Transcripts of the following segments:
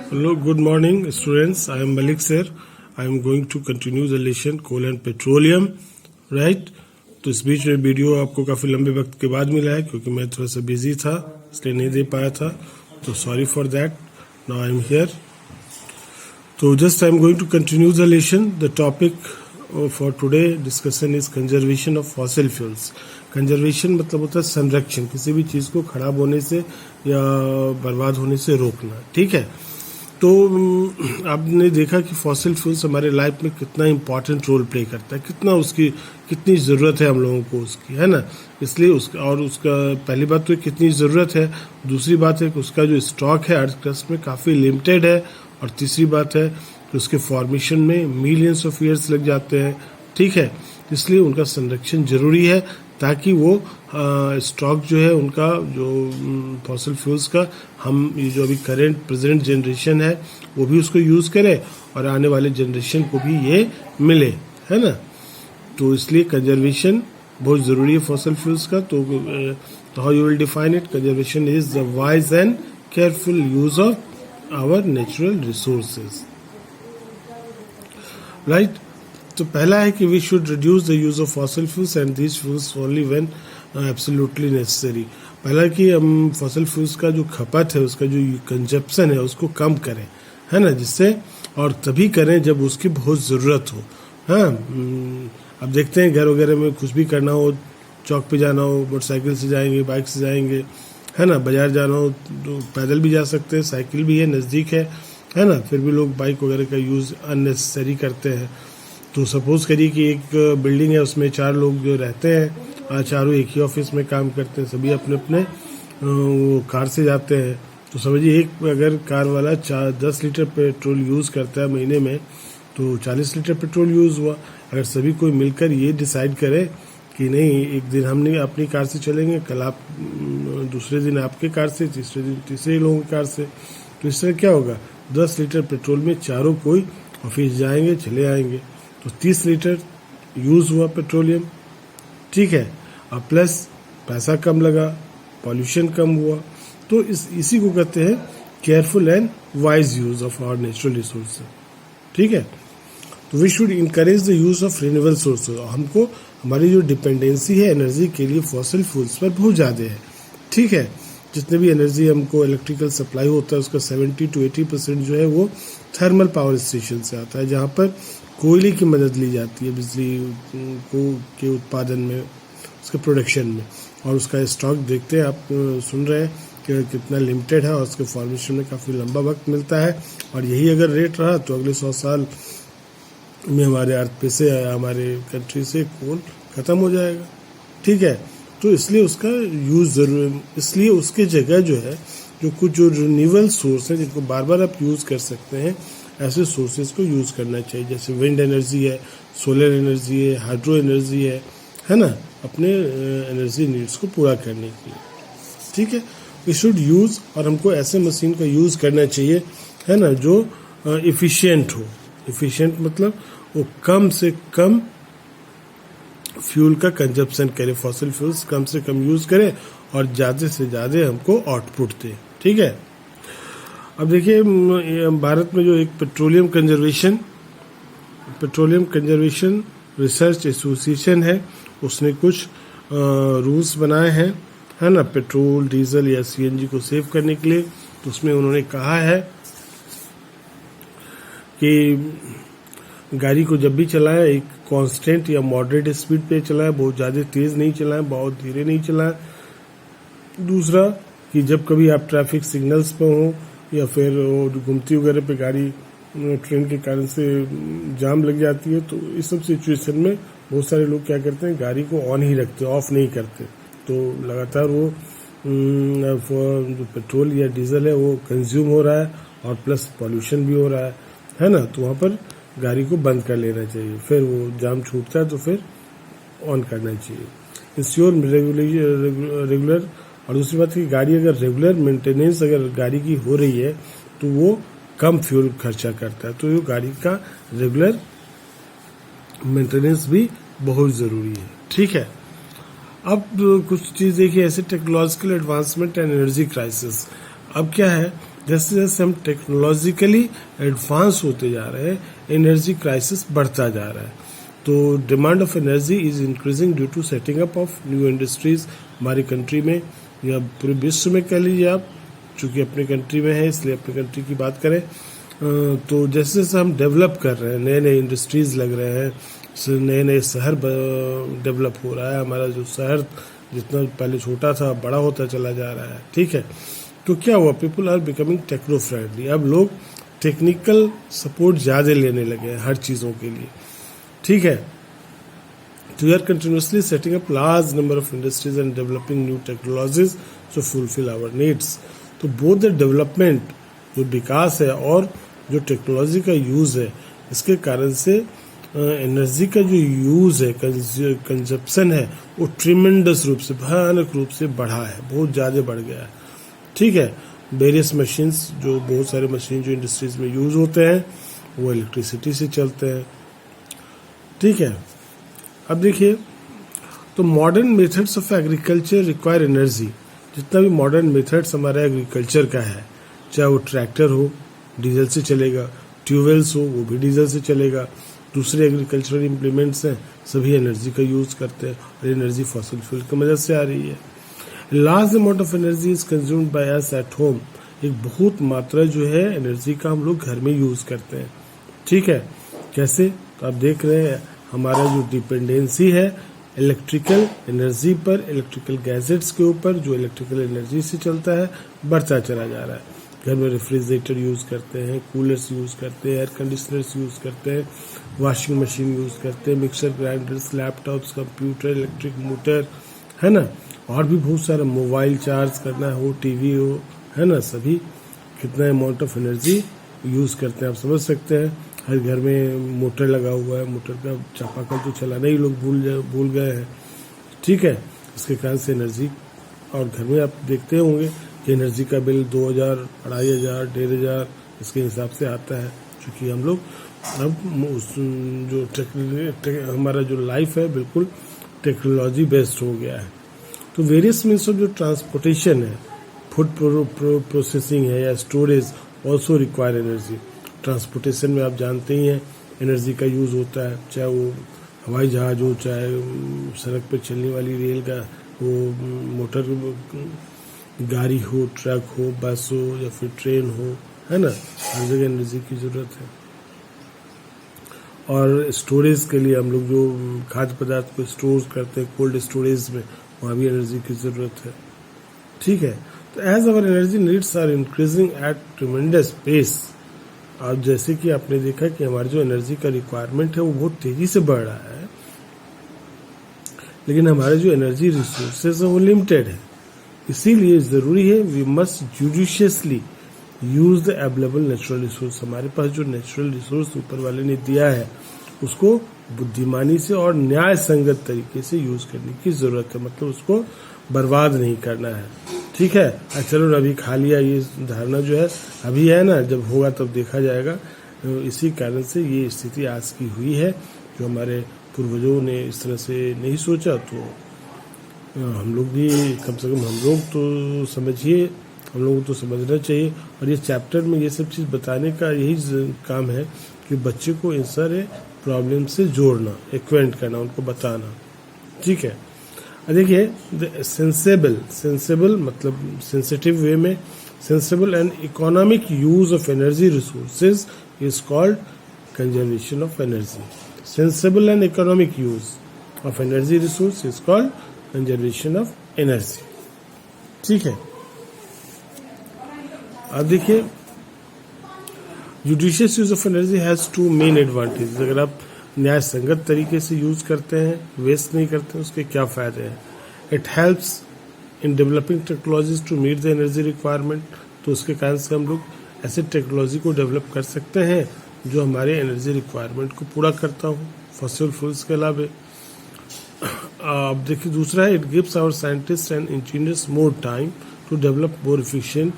Hello, good morning, students. I am Malik sir. I am going to continue the lesson coal and petroleum, right? तो इस बीच में video आपको काफ़ी लंबे वक्त के बाद मिला है क्योंकि मैं थोड़ा सा बिजी था, इसलिए नहीं दे पाया था, तो sorry for that. Now I am here. तो just I am going to continue the lesson. The topic for today discussion is conservation of fossil fuels. Conservation मतलब होता है संरक्षण, किसी भी चीज़ को खराब होने से या बर्बाद होने से रोकना. ठीक है. तो आपने देखा कि फॉसिल फ्यूल्स हमारे लाइफ में कितना इम्पोर्टेंट रोल प्ले करता है, कितनी ज़रूरत है हम लोगों को उसकी, है ना. इसलिए उसका पहली बात तो कितनी ज़रूरत है, दूसरी बात है कि उसका जो स्टॉक है अर्थ क्रस्ट में काफ़ी लिमिटेड है, और तीसरी बात है कि उसके फॉर्मेशन में मिलियंस ऑफ ईयर्स लग जाते हैं. ठीक है. इसलिए उनका संरक्षण जरूरी है ताकि वो स्टॉक जो है उनका जो फॉसिल फ्यूल्स का, हम ये जो अभी करेंट प्रेजेंट जनरेशन है वो भी उसको यूज़ करे और आने वाले जनरेशन को भी ये मिले, है ना. तो इसलिए कंजर्वेशन बहुत ज़रूरी है फॉसिल फ्यूल्स का. तो how you will define it? Conservation is the wise and careful use of our natural resources, right. तो पहला है कि we should reduce the use of fossil fuels and these fuels only when absolutely necessary. पहला कि हम fossil fuels का जो खपत है, उसका जो कंजप्शन है उसको कम करें, है ना, जिससे, और तभी करें जब उसकी बहुत ज़रूरत हो. हाँ, अब देखते हैं घर वगैरह में कुछ भी करना हो, चौक पे जाना हो मोटरसाइकिल से जाएंगे, बाइक से जाएंगे, है ना. बाजार जाना हो तो पैदल भी जा सकते हैं, साइकिल भी है, नज़दीक है ना. फिर भी लोग बाइक वगैरह का यूज़ अननेसेसरी करते हैं. तो सपोज करिए कि एक बिल्डिंग है, उसमें 4 लोग जो रहते हैं, चारों एक ही ऑफिस में काम करते हैं, सभी अपने अपने वो कार से जाते हैं. तो समझिए एक अगर कार वाला 10 लीटर पेट्रोल यूज़ करता है महीने में, तो 40 लीटर पेट्रोल यूज़ हुआ. अगर सभी कोई मिलकर ये डिसाइड करे कि नहीं, एक दिन हमने अपनी कार से चलेंगे, कल आप, दूसरे दिन आपके कार से, तीसरे दिन तीसरे लोगों की कार से, तो इससे क्या होगा, 10 लीटर पेट्रोल में चारों कोई ऑफिस जाएंगे, चले आएंगे, तो 30 लीटर यूज़ हुआ पेट्रोलियम. ठीक है. और प्लस पैसा कम लगा, पॉल्यूशन कम हुआ. तो इसी को कहते हैं careful and wise use of our natural resources. ठीक है. तो we should encourage the use of renewable sources. हमको हमारी जो डिपेंडेंसी है एनर्जी के लिए फॉसिल फ्यूल्स पर बहुत ज़्यादा है. ठीक है. जितने भी एनर्जी हमको इलेक्ट्रिकल सप्लाई होता है उसका 70 to 80% जो है वो थर्मल पावर स्टेशन से आता है, जहाँ पर कोयले की मदद ली जाती है बिजली के उत्पादन में, उसके प्रोडक्शन में. और उसका स्टॉक देखते हैं, आप सुन रहे हैं कि कितना लिमिटेड है, और उसके फॉर्मेशन में काफ़ी लंबा वक्त मिलता है. और यही अगर रेट रहा तो अगले 100 साल में हमारे अर्थ पे से, हमारे कंट्री से कोल ख़त्म हो जाएगा. ठीक है. तो इसलिए उसका यूज़ ज़रूर, इसलिए उसके जगह जो है, जो कुछ जो रिन्यूएबल सोर्स हैं जिनको बार बार आप यूज़ कर सकते हैं, ऐसे सोर्सेज को यूज़ करना चाहिए. जैसे विंड एनर्जी है, सोलर एनर्जी है, हाइड्रो एनर्जी है ना, अपने एनर्जी नीड्स को पूरा करने के लिए. ठीक है. वी शुड यूज़, और हमको ऐसे मशीन का यूज़ करना चाहिए, है ना, जो इफ़िशियंट हो. इफ़िशियंट मतलब वो कम से कम फ्यूल का कंजप्शन करे, फॉसिल फ्यूल्स कम से कम यूज़ करे और ज़्यादा से ज़्यादा हमको आउटपुट दे. ठीक है. अब देखिए भारत में जो एक पेट्रोलियम कंजर्वेशन रिसर्च एसोसिएशन है, उसने कुछ रूल्स बनाए हैं, है ना, पेट्रोल, डीजल या सीएनजी को सेव करने के लिए. तो उसमें उन्होंने कहा है कि गाड़ी को जब भी चलाएं एक कांस्टेंट या मॉडरेट स्पीड पे चलाएं, बहुत ज़्यादा तेज़ नहीं चलाएं, बहुत धीरे नहीं चलाएं. दूसरा कि जब कभी आप ट्रैफिक सिग्नल्स पे हों या फिर घूमती वगैरह पे गाड़ी ट्रेन के कारण से जाम लग जाती है, तो इस सब सिचुएशन में बहुत सारे लोग क्या करते हैं, गाड़ी को ऑन ही रखते, ऑफ नहीं करते. तो लगातार वो जो पेट्रोल या डीजल है वो कंज्यूम हो रहा है, और प्लस पॉल्यूशन भी हो रहा है ना. तो वहाँ पर गाड़ी को बंद कर लेना चाहिए, फिर वो जाम छूटता है तो फिर ऑन करना चाहिए. Ensure regular. और दूसरी बात कि गाड़ी अगर रेगुलर मेंटेनेंस अगर गाड़ी की हो रही है तो वो कम फ्यूल खर्चा करता है. तो ये गाड़ी का रेगुलर मेंटेनेंस भी बहुत ज़रूरी है. ठीक है. अब कुछ चीज़ देखिए, ऐसे technological advancement and energy crisis. अब क्या है जैसे जैसे हम टेक्नोलॉजिकली एडवांस होते जा रहे हैं, एनर्जी क्राइसिस बढ़ता जा रहा है। तो demand of energy is increasing due to setting up of new industries हमारी कंट्री में या पूरे विश्व में कह लीजिए आप, चूँकि अपनी कंट्री में है इसलिए अपनी कंट्री की बात करें। तो जैसे जैसे हम डेवलप कर रहे हैं, नए नए इंडस्ट्रीज़ लग रहे हैं, नए नए शहर डेवलप हो रहा है, हमारा जो शहर जितना पहले छोटा था बड़ा होता चला जा रहा है, ठीक है। तो क्या हुआ, people are becoming techno friendly, अब लोग टेक्निकल सपोर्ट ज़्यादा लेने लगे हैं हर चीज़ों के लिए, ठीक है। तो we are continuously setting up large number of industries and developing new technologies to fulfil our needs. तो बोथ द डेवलपमेंट, जो विकास है, और जो टेक्नोलॉजी का यूज़ है, इसके कारण से एनर्जी का जो यूज़ है, कंजप्शन है, वो ट्रिमेंडस रूप से, भयानक रूप से बढ़ा है, बहुत ज़्यादा बढ़ गया है, ठीक है। वेरियस मशीन्स, जो बहुत सारे मशीन जो इंडस्ट्रीज में यूज़ होते हैं वो इलेक्ट्रिसिटी से चलते हैं, ठीक है। अब देखिए, तो modern methods of agriculture require energy. जितना भी मॉडर्न मेथड्स हमारा एग्रीकल्चर का है, चाहे वो ट्रैक्टर हो डीजल से चलेगा, ट्यूबवेल्स हो वो भी डीजल से चलेगा, दूसरे एग्रीकल्चरल इम्प्लीमेंट्स हैं सभी एनर्जी का यूज़ करते हैं, और एनर्जी फॉसिल फ्यूल की मदद से आ रही है। Large amount of energy is consumed by us at home. एक बहुत मात्रा जो है एनर्जी का हम लोग घर में यूज़ करते हैं, ठीक है। कैसे, तो आप देख रहे हैं हमारा जो डिपेंडेंसी है इलेक्ट्रिकल एनर्जी पर, इलेक्ट्रिकल गैजेट्स के ऊपर, जो इलेक्ट्रिकल एनर्जी से चलता है, बढ़ता चला जा रहा है। घर में रेफ्रिजरेटर यूज़ करते हैं, कूलर्स यूज़ करते हैं, एयर कंडीशनर्स यूज़ करते हैं, वॉशिंग मशीन यूज़ करते हैं, mixer grinders, laptops, computer, electric motor, है ना, और भी बहुत सारा, मोबाइल चार्ज करना हो, टीवी हो, है ना, सभी कितना अमाउंट ऑफ एनर्जी यूज़ करते हैं आप समझ सकते हैं। हर घर में मोटर लगा हुआ है, मोटर का चापाकल तो चलाना ही लोग भूल गए हैं, ठीक है। इसके कारण से एनर्जी, और घर में आप देखते होंगे कि एनर्जी का बिल 2000, 2500, 1500 इसके हिसाब से आता है, क्योंकि हम लोग अब उस जो हमारा जो लाइफ है बिल्कुल टेक्नोलॉजी बेस्ड हो गया है। तो वेरियस मीन्स ऑफ जो ट्रांसपोर्टेशन है, फूड प्रोसेसिंग है या storage, also require energy. Transportation में आप जानते ही हैं एनर्जी का यूज़ होता है, चाहे वो हवाई जहाज हो, चाहे सड़क पर चलने वाली रेल का वो मोटर गाड़ी हो, ट्रक हो, बस हो या फिर ट्रेन हो, है ना, हर जगह एनर्जी की ज़रूरत है। और स्टोरेज के लिए हम लोग जो खाद्य पदार्थ को स्टोर करते हैं कोल्ड स्टोरेज में, वहाँ भी एनर्जी की ज़रूरत है, ठीक है। तो as our energy needs are increasing at tremendous pace. अब जैसे कि आपने देखा कि हमारी जो एनर्जी का रिक्वायरमेंट है वो बहुत तेज़ी से बढ़ रहा है, लेकिन हमारे जो एनर्जी रिसोर्सेज है वो लिमिटेड है। इसीलिए ज़रूरी है we must judiciously use the available natural resource. हमारे पास जो नेचुरल रिसोर्स ऊपर वाले ने दिया है उसको बुद्धिमानी से और न्याय संगत तरीके से यूज़ करने की ज़रूरत है, मतलब उसको बर्बाद नहीं करना है, ठीक है। चलो अभी खा लिया, ये धारणा जो है अभी है ना, जब होगा तब देखा जाएगा। इसी कारण से ये स्थिति आज की हुई है, जो हमारे पूर्वजों ने इस तरह से नहीं सोचा, तो हम लोग भी कम से कम हम लोग तो समझिए, हम लोगों को तो समझना चाहिए। और ये चैप्टर में ये सब चीज़ बताने का यही काम है कि बच्चे को इन सारे प्रॉब्लम से जोड़ना, एक्वेंट करना, उनको बताना, ठीक है। देखिए सेंसेबल मतलब सेंसिटिव वे में, sensible and economic use of energy resources is called conservation of energy. Sensible and economic use of energy resource is called conservation of energy, ठीक है। अब देखिए, judicious use of energy has two main advantage. अगर आप न्याय संगत तरीके से यूज करते हैं, वेस्ट नहीं करते, उसके क्या फ़ायदे हैं। It helps in developing technologies to meet the energy requirement. तो उसके कारण से हम लोग ऐसे टेक्नोलॉजी को डेवलप कर सकते हैं जो हमारे एनर्जी रिक्वायरमेंट को पूरा करता हो, फॉसिल फ्यूल्स के अलावा। अब देखिए दूसरा है, it gives our scientist and engineers more time to develop more efficient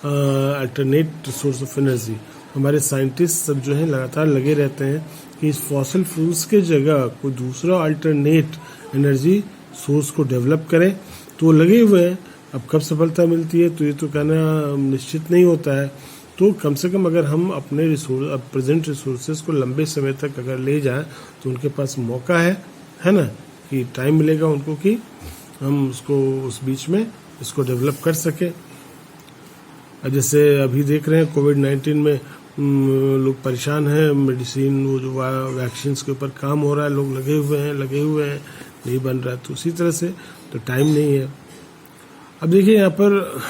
alternate source of energy. हमारे साइंटिस्ट सब जो है लगातार लगे रहते हैं कि इस फॉसिल फ्यूल्स के जगह कोई दूसरा अल्टरनेट एनर्जी सोर्स को डेवलप करें, तो वो लगे हुए हैं अब कब सफलता मिलती है तो ये तो कहना निश्चित नहीं होता है। तो कम से कम अगर हम अपने प्रेजेंट रिसोर्सेज को लंबे समय तक अगर ले जाएं तो उनके पास मौका है ना, कि टाइम मिलेगा उनको कि हम उसको उस बीच में इसको डेवलप कर सकें। जैसे अभी देख रहे हैं कोविड-19 में लोग परेशान हैं, मेडिसिन वो जो वैक्सीन के ऊपर काम हो रहा है, लोग लगे हुए हैं, नहीं बन रहा है। तो उसी तरह से तो टाइम नहीं है। अब देखिए यहाँ पर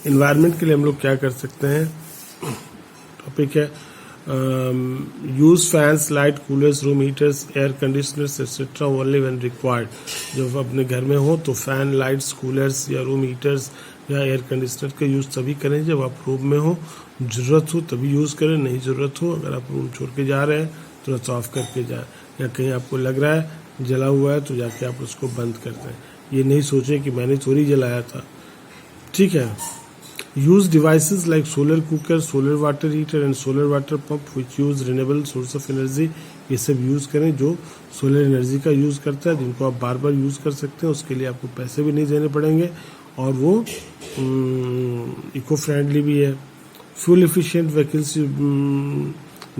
इन्वायरमेंट के लिए हम लोग क्या कर सकते हैं, टॉपिक है use fans, light, coolers, room heaters, air conditioners etcetera only when required. जब अपने घर में हो तो फैन, लाइट्स, कूलर्स या रूम हीटर्स या एयर कंडीशनर का यूज़ तभी करें जब आप रूम में हो, ज़रूरत हो तभी यूज़ करें, नहीं ज़रूरत हो अगर आप रूम छोड़ के जा रहे हैं तुरंत ऑफ करके जाएं, या कहीं आपको लग रहा है जला हुआ है तो जाके आप उसको बंद कर दें। ये नहीं सोचें कि मैंने चोरी जलाया था, ठीक है। Use devices like solar cooker, solar water heater and solar water pump which use renewable source of energy. ये सब यूज़ करें जो सोलर एनर्जी का यूज़ करता है, जिनको आप बार बार यूज़ कर सकते हैं, उसके लिए आपको पैसे भी नहीं देने पड़ेंगे और वो इको फ्रेंडली भी है। फ्यूल एफिशिएंट व्हीकल्स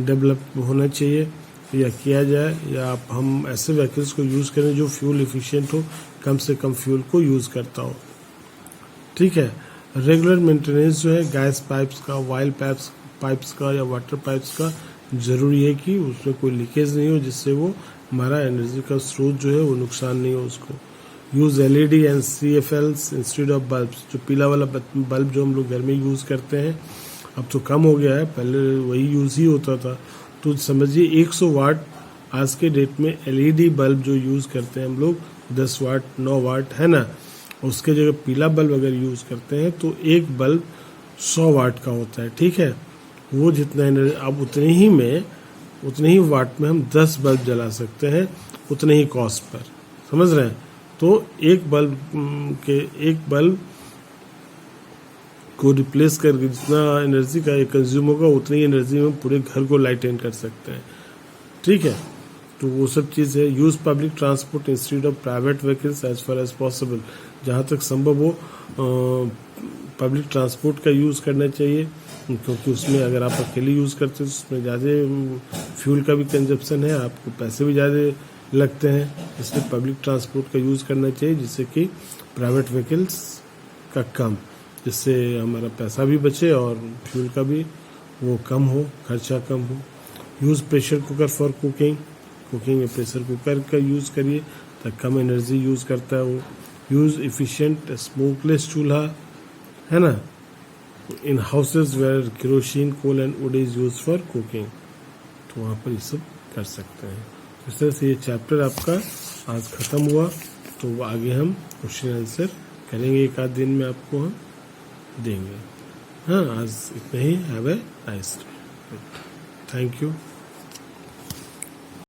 डेवलप होना चाहिए या किया जाए, या हम ऐसे व्हीकल्स को यूज़ करें जो फ्यूल एफिशिएंट हो, कम से कम फ्यूल को यूज़ करता हो, ठीक है। रेगुलर मेंटेनेंस जो है गैस पाइप्स का, ऑयल पाइप्स का या वाटर पाइप्स का ज़रूरी है कि उसमें कोई लीकेज नहीं हो, जिससे वो हमारा एनर्जी का स्रोत जो है वो नुकसान नहीं हो उसको। Use LED and CFLs instead of bulbs. जो पीला वाला बल्ब जो हम लोग घर में यूज़ करते हैं अब तो कम हो गया है, पहले वही यूज़ ही होता था। तो समझिए 100 वाट आज के डेट में LED बल्ब जो यूज़ करते हैं हम लोग 10 वाट 9 वाट है ना, उसके जगह पीला बल्ब अगर यूज़ करते हैं तो एक बल्ब 100 वाट का होता है, ठीक है। वो जितना एनर्जी अब उतने ही वाट में हम 10 बल्ब जला सकते हैं, उतने ही कॉस्ट पर, समझ रहे हैं। तो एक बल्ब को रिप्लेस करके जितना एनर्जी का कंज्यूम होगा उतनी ही एनर्जी में पूरे घर को लाइटन कर सकते हैं, ठीक है। तो वो सब चीज़ है। Use public transport instead of private vehicles as far as possible. जहाँ तक संभव हो पब्लिक ट्रांसपोर्ट का यूज़ करना चाहिए, क्योंकि उसमें अगर आप अकेले यूज़ करते हैं तो उसमें ज़्यादा फ्यूल का भी कंजप्शन है, आपको पैसे भी ज़्यादा लगते हैं, इसलिए पब्लिक ट्रांसपोर्ट का यूज़ करना चाहिए, जिससे कि प्राइवेट व्हीकल्स का कम, जिससे हमारा पैसा भी बचे और फ्यूल का भी वो कम हो, खर्चा कम हो। Use pressure cooker for cooking में प्रेशर कुकर का यूज़ करिए ताकि कम एनर्जी यूज़ करता है वो। यूज़ इफ़िशिएंट स्मोकलेस चूल्हा, है ना, in houses where kerosene, coal and wood is use for cooking. तो वहाँ पर ये सब कर सकते हैं। इस तरह से ये चैप्टर आपका आज ख़त्म हुआ। तो आगे हम क्वेश्चन आंसर करेंगे, एक आध दिन में आपको हम देंगे। हाँ, आज इतना ही। Have a nice day. Thank you.